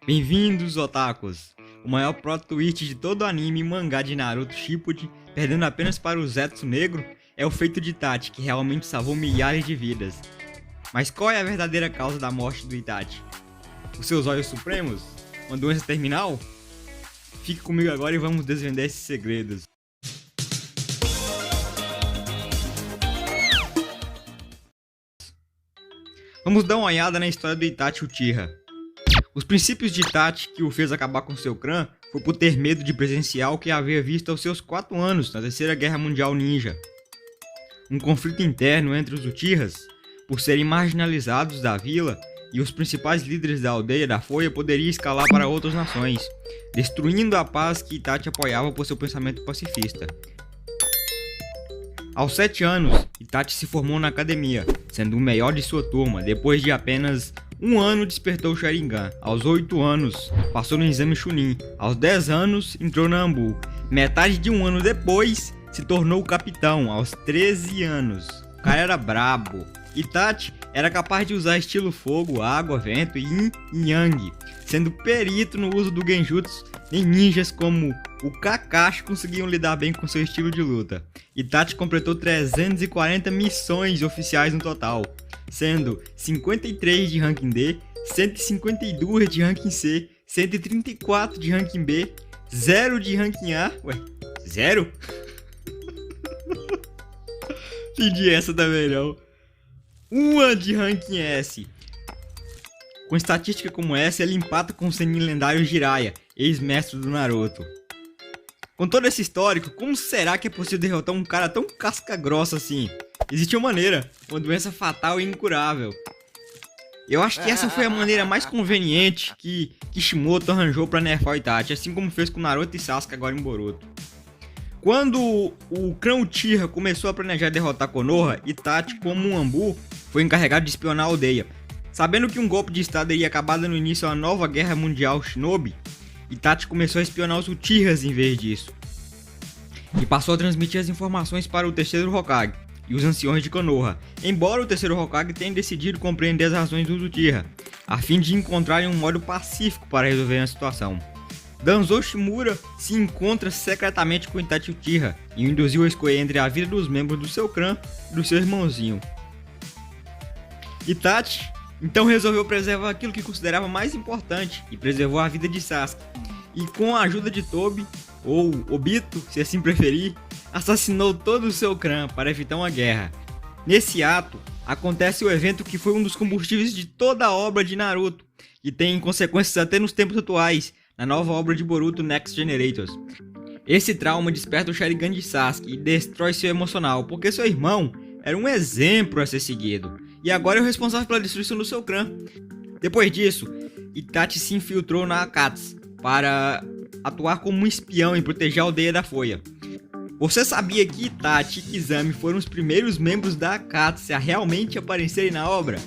Bem-vindos, otakus! O maior plot twist de todo o anime e mangá de Naruto Shippuden, perdendo apenas para o Zetsu negro, é o feito de Itachi, que realmente salvou milhares de vidas. Mas qual é a verdadeira causa da morte do Itachi? Os seus olhos supremos? Uma doença terminal? Fique comigo agora e vamos desvendar esses segredos. Vamos dar uma olhada na história do Itachi Uchiha. Os princípios de Itachi que o fez acabar com seu clã foi por ter medo de presenciar o que havia visto aos seus 4 anos na Terceira Guerra Mundial Ninja. Um conflito interno entre os Uchihas, por serem marginalizados da vila, e os principais líderes da aldeia da Folha poderia escalar para outras nações, destruindo a paz que Itachi apoiava por seu pensamento pacifista. Aos 7 anos, Itachi se formou na academia, sendo o melhor de sua turma. Depois de apenas um ano despertou o Sharingan. Aos 8 anos, passou no exame Chunin. Aos 10 anos, entrou na Anbu. Metade de um ano depois, se tornou capitão, aos 13 anos. O cara era brabo. Itachi era capaz de usar estilo fogo, água, vento e yin e yang, sendo perito no uso do genjutsu. Nem ninjas como o Kakashi conseguiam lidar bem com seu estilo de luta. Itachi completou 340 missões oficiais no total, sendo 53 de ranking D, 152 de ranking C, 134 de ranking B, 0 de ranking A. Ué, 0? Entendi essa também não. 1 de ranking S. Com estatística como essa, ele empata com o Sennin lendário Jiraiya, ex-mestre do Naruto. Com todo esse histórico, como será que é possível derrotar um cara tão casca-grossa assim? Existe uma maneira, uma doença fatal e incurável. Eu acho que essa foi a maneira mais conveniente que Kishimoto arranjou para nerfar o Itachi, assim como fez com Naruto e Sasuke agora em Boruto. Quando o clã Uchiha começou a planejar derrotar Konoha, Itachi, como um Anbu, foi encarregado de espionar a aldeia. Sabendo que um golpe de estado iria acabar dando início a uma nova guerra mundial Shinobi, Itachi começou a espionar os Uchihas em vez disso. E passou a transmitir as informações para o terceiro Hokage e os anciões de Konoha, embora o terceiro Hokage tenha decidido compreender as razões dos Uchiha, a fim de encontrarem um modo pacífico para resolver a situação. Danzou Shimura se encontra secretamente com Itachi Uchiha e o induziu a escolher entre a vida dos membros do seu clã e do seu irmãozinho. Itachi então resolveu preservar aquilo que considerava mais importante e preservou a vida de Sasuke. E com a ajuda de Tobi, ou Obito, se assim preferir, assassinou todo o seu clã para evitar uma guerra. Nesse ato, acontece o evento que foi um dos combustíveis de toda a obra de Naruto, e tem consequências até nos tempos atuais, na nova obra de Boruto Next Generators. Esse trauma desperta o Sharingan de Sasuke e destrói seu emocional, porque seu irmão era um exemplo a ser seguido, e agora é o responsável pela destruição do seu clã. Depois disso, Itachi se infiltrou na Akatsuki para atuar como um espião e proteger a aldeia da Folha. Você sabia que Itachi e Kizami foram os primeiros membros da Akatsuki a realmente aparecerem na obra?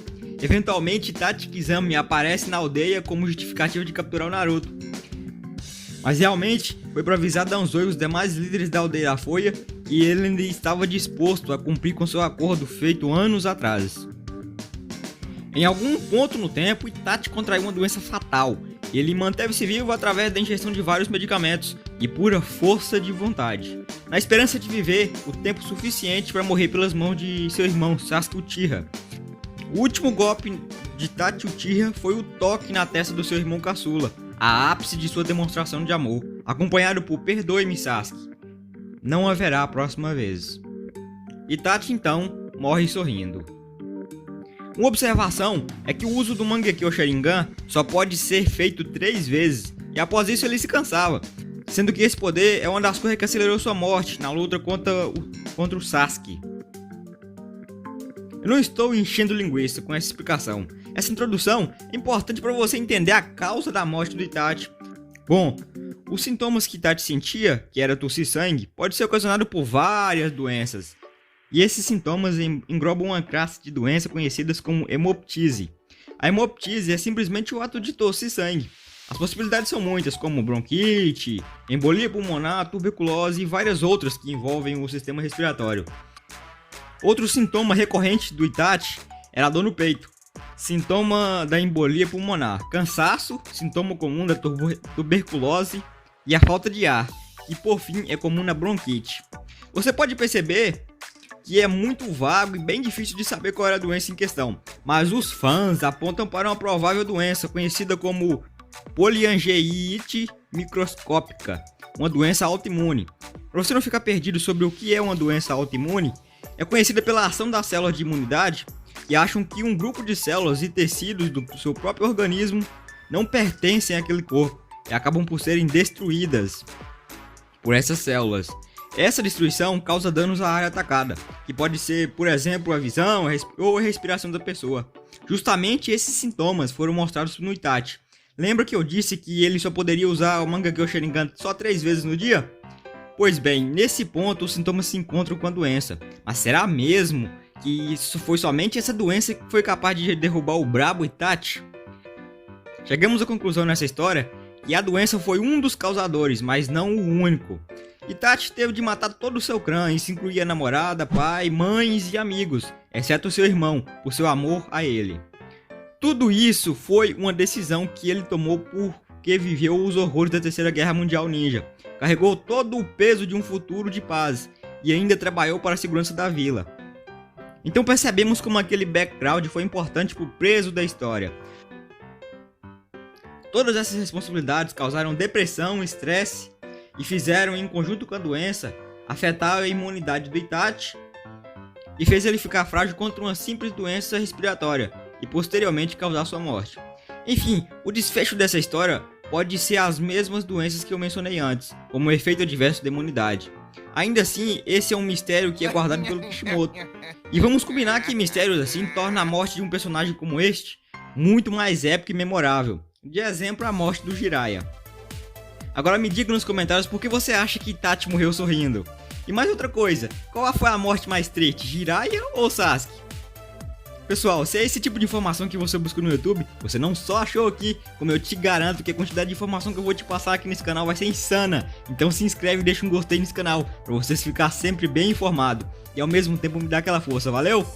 Eventualmente, Itachi e Kizami aparecem na aldeia como justificativa de capturar o Naruto. Mas realmente, foi para avisar Danzou e os demais líderes da aldeia da Folha que ele ainda estava disposto a cumprir com seu acordo feito anos atrás. Em algum ponto no tempo, Itachi contraiu uma doença fatal. Ele manteve-se vivo através da ingestão de vários medicamentos e pura força de vontade, na esperança de viver o tempo suficiente para morrer pelas mãos de seu irmão Sasuke Uchiha. O último golpe de Itachi Uchiha foi o toque na testa do seu irmão caçula, a ápice de sua demonstração de amor, acompanhado por "Perdoe-me, Sasuke. Não haverá a próxima vez." Itachi então morre sorrindo. Uma observação é que o uso do Mangekyo Sharingan só pode ser feito 3 vezes, e após isso ele se cansava, sendo que esse poder é uma das coisas que acelerou sua morte na luta contra o Sasuke. Eu não estou enchendo linguiça com essa explicação. Essa introdução é importante para você entender a causa da morte do Itachi. Bom, os sintomas que Itachi sentia, que era tossir sangue, pode ser ocasionado por várias doenças. E esses sintomas englobam uma classe de doenças conhecidas como hemoptise. A hemoptise é simplesmente o ato de tossir sangue. As possibilidades são muitas, como bronquite, embolia pulmonar, tuberculose e várias outras que envolvem o sistema respiratório. Outro sintoma recorrente do Itachi era a dor no peito. sintoma da embolia pulmonar, cansaço, sintoma comum da tuberculose e a falta de ar, e por fim é comum na bronquite. Você pode perceber que é muito vago e bem difícil de saber qual era a doença em questão, mas os fãs apontam para uma provável doença conhecida como poliangeite microscópica, uma doença autoimune. Para você não ficar perdido sobre o que é uma doença autoimune, é conhecida pela ação das células de imunidade que acham que um grupo de células e tecidos do seu próprio organismo não pertencem àquele corpo e acabam por serem destruídas por essas células. Essa destruição causa danos à área atacada, que pode ser, por exemplo, a visão ou a respiração da pessoa. Justamente esses sintomas foram mostrados no Itachi. Lembra que eu disse que ele só poderia usar o Mangekyo Sharingan só 3 vezes no dia? Pois bem, nesse ponto os sintomas se encontram com a doença. Mas será mesmo que isso foi somente essa doença que foi capaz de derrubar o brabo Itachi? Chegamos à conclusão nessa história que a doença foi um dos causadores, mas não o único. Itachi teve de matar todo o seu clã, isso incluía namorada, pai, mães e amigos, exceto seu irmão, por seu amor a ele. Tudo isso foi uma decisão que ele tomou porque viveu os horrores da Terceira Guerra Mundial Ninja, carregou todo o peso de um futuro de paz e ainda trabalhou para a segurança da vila. Então percebemos como aquele background foi importante para o peso da história. Todas essas responsabilidades causaram depressão, estresse e fizeram, em conjunto com a doença, afetar a imunidade do Itachi e fez ele ficar frágil contra uma simples doença respiratória e posteriormente causar sua morte. Enfim, o desfecho dessa história pode ser as mesmas doenças que eu mencionei antes, como o efeito adverso da imunidade. Ainda assim, esse é um mistério que é guardado pelo Kishimoto. E vamos combinar que mistérios assim tornam a morte de um personagem como este muito mais épico e memorável. De exemplo, a morte do Jiraiya. Agora me diga nos comentários por que você acha que Itachi morreu sorrindo. E mais outra coisa, qual foi a morte mais triste, Jiraiya ou Sasuke? Pessoal, se é esse tipo de informação que você buscou no YouTube, você não só achou aqui, como eu te garanto que a quantidade de informação que eu vou te passar aqui nesse canal vai ser insana. Então se inscreve e deixa um gostei nesse canal, pra você ficar sempre bem informado. E ao mesmo tempo me dá aquela força, valeu?